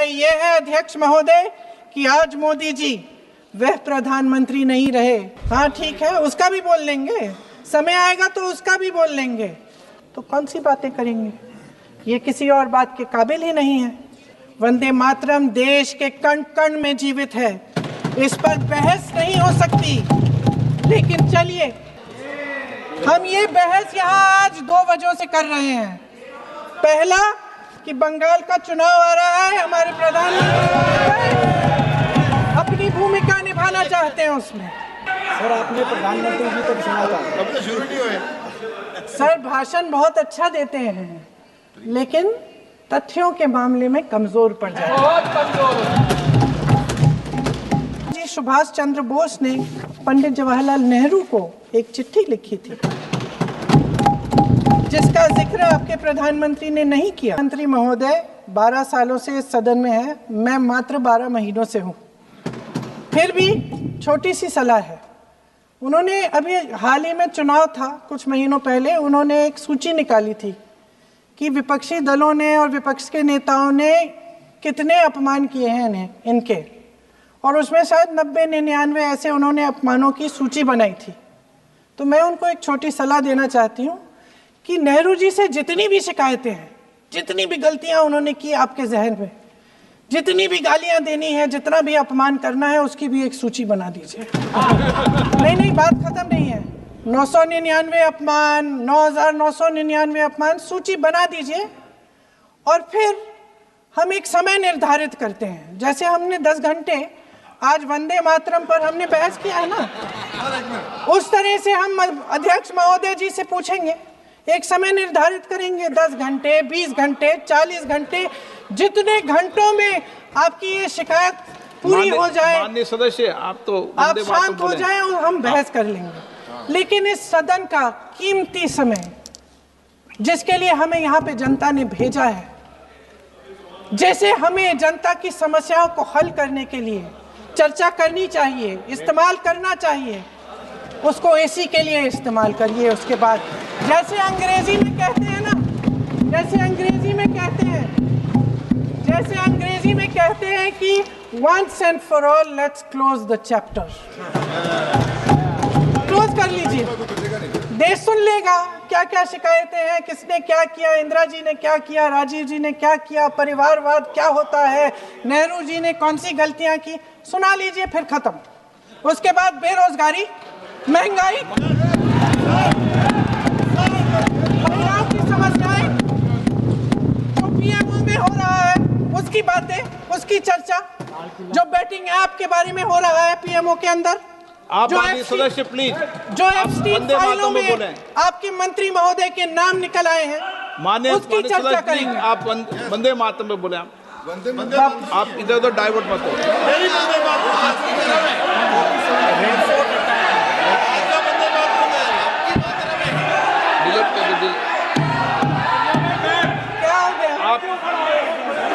ये है अध्यक्ष महोदय कि आज मोदी जी वह प्रधानमंत्री नहीं रहे। हाँ ठीक है, उसका भी बोल लेंगे, समय आएगा तो उसका भी बोल लेंगे, तो कौन सी बातें करेंगे, ये किसी और बात के काबिल ही नहीं है। वंदे मातरम देश के कण कण में जीवित है, इस पर बहस नहीं हो सकती। लेकिन चलिए, हम ये बहस यहाँ आज दो वजहों से कर रहे हैं। पहला कि बंगाल का चुनाव आ रहा है, हमारे प्रधानमंत्री अपनी भूमिका निभाना चाहते हैं उसमें। सर आपने प्रधानमंत्री जी को सुना था, अब तो शुरू नहीं हुए। सर भाषण बहुत अच्छा देते हैं, लेकिन तथ्यों के मामले में कमजोर पड़ जाते हैं। बहुत कमजोर। जी सुभाष चंद्र बोस ने पंडित जवाहरलाल नेहरू को एक चिट्ठी लिखी थी, जिसका जिक्र आपके प्रधानमंत्री ने नहीं किया। मंत्री महोदय 12 सालों से इस सदन में है, मैं मात्र 12 महीनों से हूँ, फिर भी छोटी सी सलाह है। उन्होंने अभी हाल ही में चुनाव था, कुछ महीनों पहले उन्होंने एक सूची निकाली थी कि विपक्षी दलों ने और विपक्ष के नेताओं ने कितने अपमान किए हैं इनके, और उसमें शायद 90-99 ऐसे उन्होंने अपमानों की सूची बनाई थी। तो मैं उनको एक छोटी सलाह देना चाहती हूँ कि नेहरू जी से जितनी भी शिकायतें हैं, जितनी भी गलतियाँ उन्होंने की आपके जहन में, जितनी भी गालियाँ देनी है, जितना भी अपमान करना है, उसकी भी एक सूची बना दीजिए। नहीं, बात खत्म नहीं है। 999 अपमान, 9,999 अपमान, सूची बना दीजिए और फिर हम एक समय निर्धारित करते हैं। जैसे हमने 10 घंटे आज वंदे मातरम पर हमने बहस किया है ना, उस तरह से हम अध्यक्ष महोदय जी से पूछेंगे, एक समय निर्धारित करेंगे, 10 घंटे, 20 घंटे, 40 घंटे, जितने घंटों में आपकी ये शिकायत पूरी हो जाए, माननीय सदस्य आप शांत हो जाए और हम बहस कर लेंगे। लेकिन इस सदन का कीमती समय, जिसके लिए हमें यहाँ पे जनता ने भेजा है, जैसे हमें जनता की समस्याओं को हल करने के लिए चर्चा करनी चाहिए, इस्तेमाल करना चाहिए, उसको इसी के लिए इस्तेमाल करिए। उसके बाद जैसे अंग्रेजी में कहते हैं ना, जैसे अंग्रेजी में कहते हैं कि once and for all let's close the chapter, close कर लीजिए। देश सुन लेगा क्या क्या शिकायतें हैं, किसने क्या किया, इंदिरा जी ने क्या किया, राजीव जी ने क्या किया, परिवारवाद क्या होता है, नेहरू जी ने कौन सी गलतियां की, सुना लीजिए, फिर खत्म। उसके बाद बेरोजगारी, महंगाई, महिलाओं की समस्याएं, जो पीएमओ में हो रहा है उसकी बातें, उसकी चर्चा, जो बैटिंग ऐप के बारे में हो रहा है पीएमओ के अंदर, आप सदस्य प्लीज, जो एफस्टीन फाइलों में आपके मंत्री महोदय के नाम निकल आए हैं, उसकी चर्चा करेंगे। आप वंदे मातरम में बोले, आप इधर उधर डाइवर्ट मत हो। क्या हो गया? आप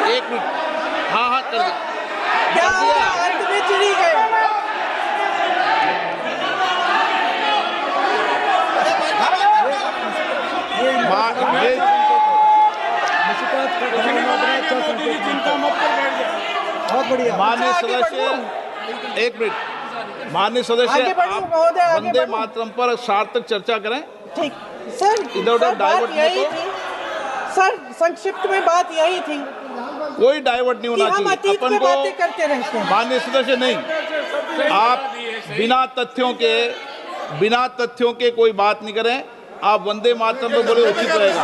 1 मिनट, हाँ कर दे। क्या हो गया? अंत में चिड़ी गए। बहुत बढ़िया। माननीय सदस्य 1 मिनट, माननीय सदस्य आप वंदे मातरम पर सार्थक चर्चा करें। ठीक सर, इधर उधर डाइवर्ट यही थी सर, संक्षिप्त में बात यही थी, कोई डाइवर्ट नहीं होना चाहिए। अपन को बातें करते रहते हैं। माननीय सदस्य नहीं, आप बिना तथ्यों के कोई बात नहीं करें। आप वंदे मातरम पे बोले उचित रहेगा।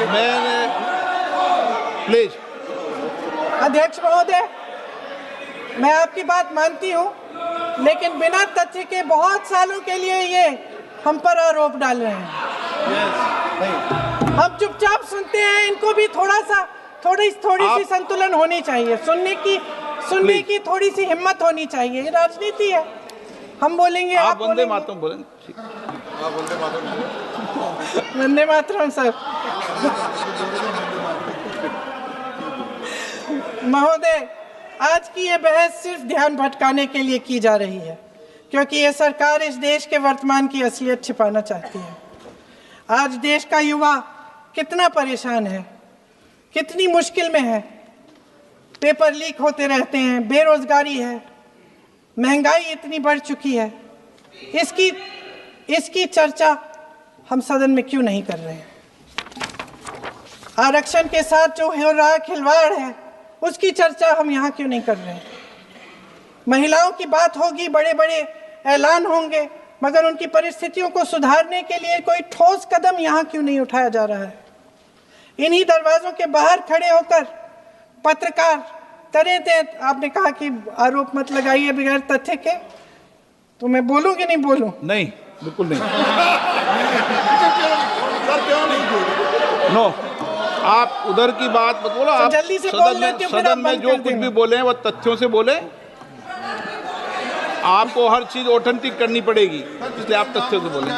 मैंने प्लीज। अध्यक्ष महोदय, मैं आपकी बात मानती हूँ, लेकिन बिना तथ्य के बहुत सालों के लिए ये हम पर आरोप डाल रहे हैं। हम चुपचाप सुनते हैं, इनको भी थोड़ी सी संतुलन होनी चाहिए, सुनने की थोड़ी सी हिम्मत होनी चाहिए। ये राजनीति है, हम बोलेंगे, आप वंदे मातरम बोलें। वंदे मातरम सर। महोदय, आज की ये बहस सिर्फ ध्यान भटकाने के लिए की जा रही है, क्योंकि ये सरकार इस देश के वर्तमान की असलियत छिपाना चाहती है। आज देश का युवा कितना परेशान है, कितनी मुश्किल में है। पेपर लीक होते रहते हैं, बेरोजगारी है, महंगाई इतनी बढ़ चुकी है। इसकी चर्चा हम सदन में क्यों नहीं कर रहे हैं? आरक्षण के साथ जो हो रहा खिलवाड़ है, उसकी चर्चा हम यहाँ क्यों नहीं कर रहे हैं? महिलाओं की बात होगी, बड़े बड़े ऐलान होंगे, मगर उनकी परिस्थितियों को सुधारने के लिए कोई ठोस कदम यहाँ क्यों नहीं उठाया जा रहा है? इन्हीं दरवाजों के बाहर खड़े होकर पत्रकार तरह तरह, आपने कहा कि आरोप मत लगाइए बगैर तथ्य के, तो मैं बोलूं कि नहीं बोलूं? नहीं, बिल्कुल नहीं। नो, आप उधर की बात मत बोलो। आप जल्दी से बोल लेते हो, सदन में जो कुछ भी बोले हैं वो तथ्यों से बोले। आपको हर चीज ऑथेंटिक करनी पड़ेगी, इसलिए आप तथ्यों से बोले।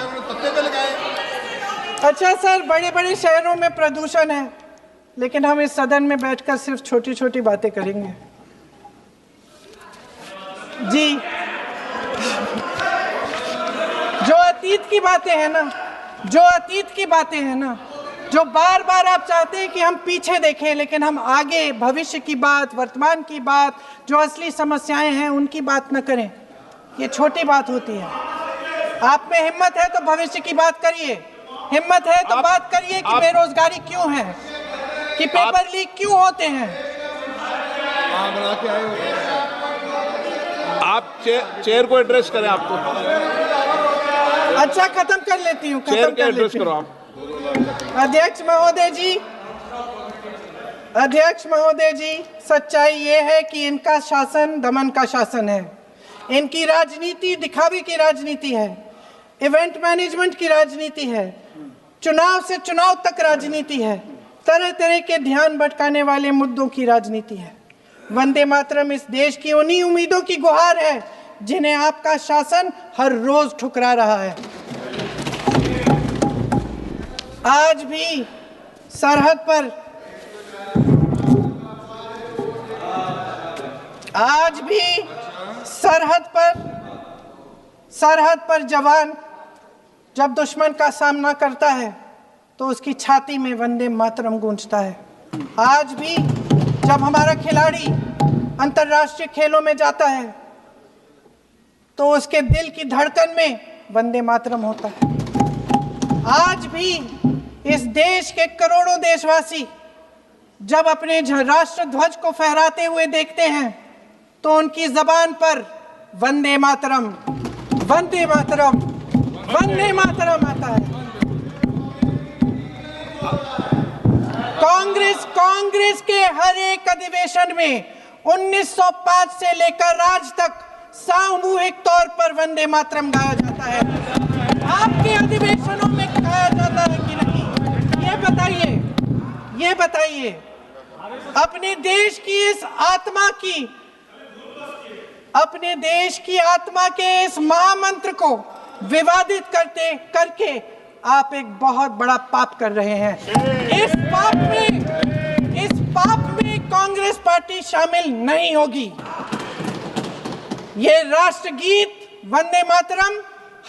अच्छा सर, बड़े बड़े शहरों में प्रदूषण है, लेकिन हम इस सदन में बैठकर सिर्फ छोटी छोटी बातें करेंगे। जी, जो अतीत की बातें हैं ना, जो बार बार आप चाहते हैं कि हम पीछे देखें, लेकिन हम आगे भविष्य की बात, वर्तमान की बात, जो असली समस्याएं हैं उनकी बात न करें, ये छोटी बात होती है। आप में हिम्मत है तो भविष्य की बात करिए, हिम्मत है तो बात करिए कि बेरोजगारी क्यों है, कि पेपर लीक क्यों होते हैं। आप चेयर को एड्रेस करें। आपको अच्छा, खत्म कर लेती हूँ, चेयर के एड्रेस करो आप। अध्यक्ष महोदय जी, सच्चाई ये है कि इनका शासन दमन का शासन है। इनकी राजनीति दिखावे की राजनीति है, इवेंट मैनेजमेंट की राजनीति है, चुनाव से चुनाव तक राजनीति है, तरह तरह के ध्यान भटकाने वाले मुद्दों की राजनीति है। वंदे मातरम इस देश की उन्हीं उम्मीदों की गुहार है जिन्हें आपका शासन हर रोज ठुकरा रहा है। आज भी सरहद पर जवान जब दुश्मन का सामना करता है तो उसकी छाती में वंदे मातरम गूंजता है। आज भी जब हमारा खिलाड़ी अंतर्राष्ट्रीय खेलों में जाता है तो उसके दिल की धड़कन में वंदे मातरम होता है। आज भी इस देश के करोड़ों देशवासी जब अपने राष्ट्र ध्वज को फहराते हुए देखते हैं तो उनकी जबान पर वंदे मातरम, वंदे मातरम, वंदे मातरम आता है। कांग्रेस के हर एक अधिवेशन में 1905 से लेकर आज तक सामूहिक तौर पर वंदे मातरम गाया जाता है। आपके अधिवेशनों में गाया जाता है कि नहीं, ये बताइए। अपने देश की आत्मा के इस महामंत्र को विवादित करके आप एक बहुत बड़ा पाप कर रहे हैं। इस पाप में कांग्रेस पार्टी शामिल नहीं होगी। ये राष्ट्रगीत वंदे मातरम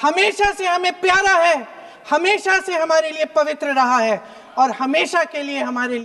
हमेशा से हमें प्यारा है, हमेशा से हमारे लिए पवित्र रहा है और हमेशा के लिए हमारे लिए